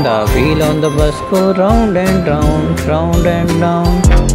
The wheel on the bus go round and round, round and round.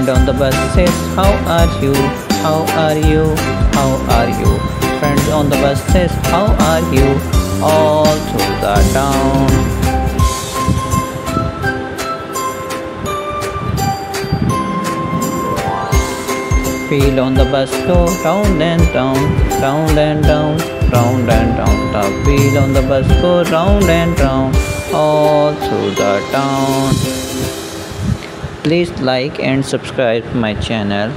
Friend on the bus says, how are you? How are you? How are you? Friends on the bus says, how are you? All through the town. Wheel on the bus go round and round, round and round, round and round. The wheel on the bus go round and round, all through the town. Please like and subscribe my channel.